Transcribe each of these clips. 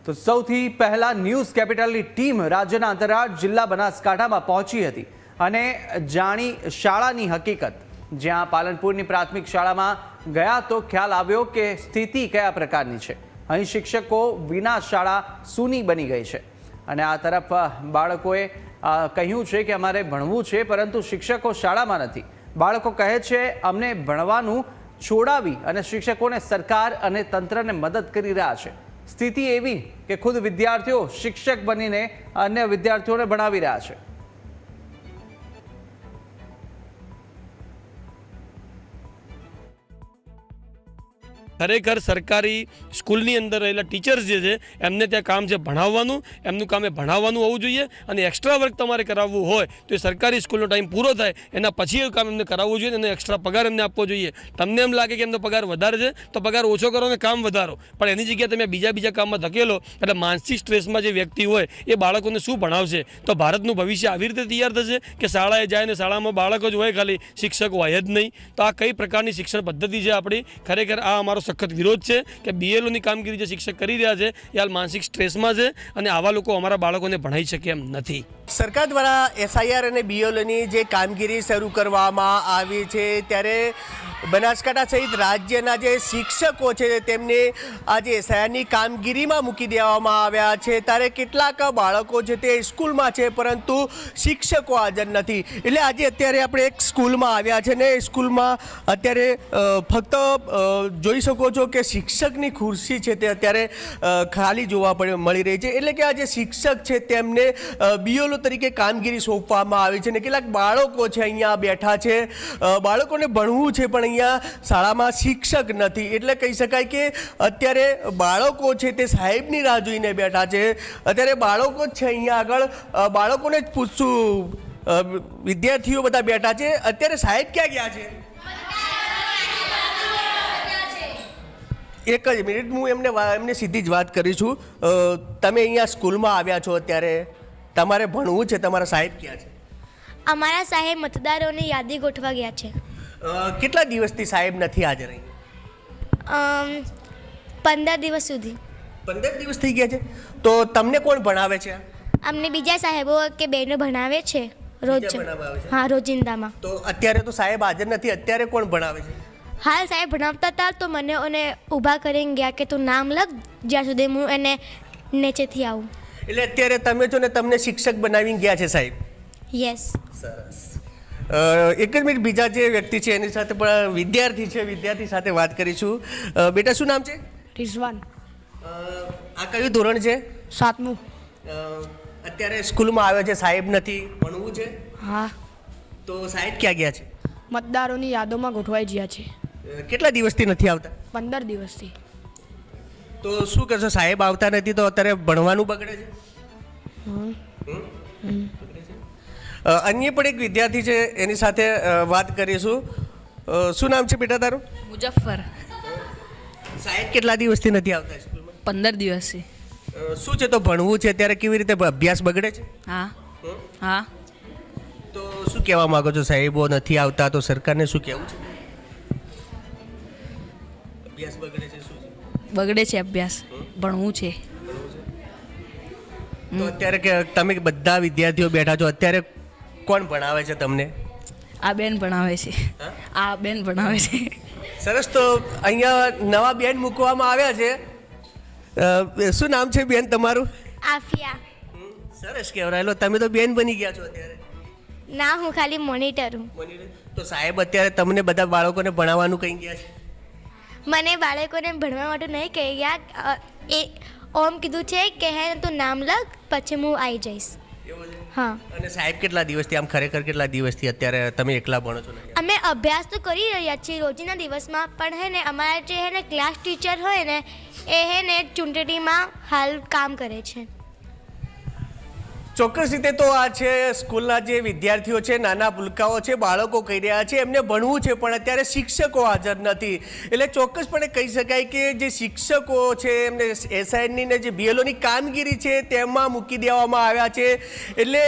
તો સૌથી પહેલા ન્યૂઝ કેપિટલની ટીમ રાજ્યના અંતરાળ જિલ્લા બનાસકાંઠામાં પહોંચી હતી અને જાણી શાળાની હકીકત। જ્યાં પાલનપુરની પ્રાથમિક શાળામાં ગયા તો ખ્યાલ આવ્યો કે સ્થિતિ કયા પ્રકારની છે। અહીં શિક્ષકો વિના શાળા સૂની બની ગઈ છે અને આ તરફ બાળકોએ કહ્યું છે કે અમારે ભણવું છે પરંતુ શિક્ષકો શાળામાં નથી। બાળકો કહે છે અમને ભણવાનું છોડાવી અને શિક્ષકોને સરકાર અને તંત્રને મદદ કરી રહ્યા છે। સ્થિતિ એવી કે ખુદ વિદ્યાર્થીઓ શિક્ષક બનીને અન્ય વિદ્યાર્થીઓને ભણાવી રહ્યા છે। ખરેખર સરકારી સ્કૂલની અંદર રહેલા ટીચર્સ જે છે એમને ત્યાં કામ છે ભણાવવાનું, એમનું કામ એ ભણાવવાનું હોવું જોઈએ અને એક્સ્ટ્રા વર્ક તમારે કરાવવું હોય તો એ સરકારી સ્કૂલનો ટાઈમ પૂરો થાય એના પછી એ કામ એમને કરાવવું જોઈએ અને એક્સ્ટ્રા પગાર એમને આપવો જોઈએ। તમને એમ લાગે કે એમનો પગાર વધારે છે તો પગાર ઓછો કરો અને કામ વધારો, પણ એની જગ્યાએ તમે બીજા કામમાં ધકેલો એટલે માનસિક સ્ટ્રેસમાં જે વ્યક્તિ હોય એ બાળકોને શું ભણાવશે? તો ભારતનું ભવિષ્ય આવી રીતે તૈયાર થશે કે શાળાએ જાય ને શાળામાં બાળકો જ હોય, ખાલી શિક્ષક હોય જ નહીં? તો આ કઈ પ્રકારની શિક્ષણ પદ્ધતિ છે આપણી? ખરેખર આ અમારો સખત વિરોધ છે કે બીએલઓની કામગીરી જે શિક્ષક કરી રહ્યા છે એ હાલ માનસિક સ્ટ્રેસમાં છે અને આવા લોકો અમારા બાળકોને ભણાવી શકે એમ નથી। સરકાર દ્વારા એસઆઈઆર અને બીએલઓની જે કામગીરી શરૂ કરવામાં આવી છે ત્યારે બનાસકાંઠા સહિત રાજ્યના જે શિક્ષકો છે તેમને આજે એસઆઈઆરની કામગીરીમાં મૂકી દેવામાં આવ્યા છે। ત્યારે કેટલાક બાળકો છે તે સ્કૂલમાં છે પરંતુ શિક્ષકો હાજર નથી। એટલે આજે અત્યારે આપણે એક સ્કૂલમાં આવ્યા છે ને સ્કૂલમાં અત્યારે ફક્ત જોઈ શકો છો કે શિક્ષકની ખુરશી છે તે અત્યારે ખાલી જોવા મળી રહી છે। એટલે કે આ જે શિક્ષક છે તેમને બીએલઓ તરીકે કામગીરી સોંપવામાં આવી છે ને કેટલાક બાળકો છે અહીંયા બેઠા છે, બાળકોને ભણવું છે પણ અહીંયા શાળામાં શિક્ષક નથી। એટલે કહી શકાય કે અત્યારે બાળકો છે તે સાહેબની રાહ જોઈને બેઠા છે। અત્યારે બાળકો જ છે અહીંયા આગળ, બાળકોને જ પૂછશું, વિદ્યાર્થીઓ બધા બેઠા છે। અત્યારે સાહેબ ક્યાં ગયા છે? એક જ મિનિટ, હું એમને સીધી જ વાત કરીશું। તમે અહીંયા સ્કૂલમાં આવ્યા છો, અત્યારે તમારે ભણવું છે, તમારા સાહેબ ક્યાં છે? અમારા સાહેબ મતદારોની યાદી ગોઠવા ગયા છે। કેટલા દિવસથી સાહેબ નથી હાજર અહીં? 15 દિવસ સુધી। 15 દિવસ થઈ ગયા છે? તો તમને કોણ ભણાવે છે? અમને બીજા સાહેબો કે બહેનો ભણાવે છે રોજ। હા, રોજિંદામાં। તો અત્યારે તો સાહેબ હાજર નથી, અત્યારે કોણ ભણાવે છે? હાલ સાહેબ ભણાવતા હતા તો મને ઊભા કરીને ગયા કે તું નામ લખ જ્યાં સુધી હું એને નીચેથી આવું। એટલે અત્યારે તમે છો ને તમને શિક્ષક બનાવીને ગયા છે સાહેબ? યસ। સરસ। એક જ મિનિટ, બીજા જે વ્યક્તિ છે એની સાથે પણ વિદ્યાર્થી છે, વિદ્યાર્થી સાથે વાત કરીશું। બેટા શું નામ છે? રિઝવાન। આ કયું ધોરણ છે? 7મું। અત્યારે સ્કૂલમાં આવ્યો છે, સાહેબ નથી, ભણવું છે? હા। તો સાહેબ ક્યાં ગયા છે? મતદારોની યાદોમાં ગોઠવાઈ ગયા છે। કેટલા દિવસથી નથી આવતા? 15 દિવસથી। તો શું કરશો? સાહેબ આવતા નથી તો અત્યારે ભણવાનું બગડે છે? અન્ય પણ એક વિદ્યાર્થી છે એની સાથે વાત કરીશું। શું નામ છે બેટા તારું? મુજફ્ફર। સાહેબ કેટલા દિવસથી નથી આવતા સ્કૂલમાં? 15 દિવસથી। શું છે તો ભણવું છે ત્યારે કેવી રીતે અભ્યાસ બગડે છે? હા હા। તો શું કહેવા માંગો છો? સાહેબો નથી આવતા તો સરકારને શું કહેવું છે? અભ્યાસ બગડે છે, શું છે? બગડે છે અભ્યાસ, ભણવું છે। તો અત્યારે કે તમે બધા વિદ્યાર્થીઓ બેઠા છો, અત્યારે કોણ ભણાવે છે તમને? આ બેન ભણાવે છે। આ બેન ભણાવે છે। સરસ। તો અહીંયા નવા બેન મૂકવામાં આવ્યા છે। શું નામ છે બેન તમારું? આફિયા। સરસ કહેવાયેલો, તમે તો બેન બની ગયા છો અત્યારે। ના, હું ખાલી મોનિટર હું। તો સાહેબ અત્યારે તમને બધા બાળકોને ભણાવવાનું કહી ગયા છે? મને બાળકોને ભણવા માટે નહીં કહી ગયા, એ ઓમ કીધું છે કે હે તું નામ લખ પછી હું આવી જઈશ। હા। અને સાહેબ કેટલા દિવસથી, આમ ખરેખર કેટલા દિવસથી અત્યારે તમે એકલા ભણો છો? અમે અભ્યાસ તો કરી રહ્યા છીએ રોજના દિવસમાં, પણ હે ને અમારા જે હે ને ક્લાસ ટીચર હોય ને એ હે ને ચૂંટણીમાં હાલ કામ કરે છે। ચોક્કસ રીતે તો આ છે સ્કૂલના જે વિદ્યાર્થીઓ છે, નાના ભૂલકાઓ છે, બાળકો કહી રહ્યા છે એમને ભણવું છે પણ અત્યારે શિક્ષકો હાજર નથી। એટલે ચોક્કસપણે કહી શકાય કે જે શિક્ષકો છે એમને એસઆઈની ને જે બીએલઓની કામગીરી છે તેમાં મૂકી દેવામાં આવ્યા છે। એટલે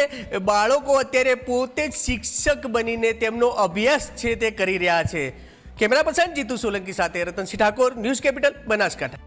બાળકો અત્યારે પોતે જ શિક્ષક બનીને તેમનો અભ્યાસ છે તે કરી રહ્યા છે। કેમેરા પર્સન જીતુ સોલંકી સાથે રતનસિંહ ઠાકોર, ન્યૂઝ કેપિટલ, બનાસકાંઠા।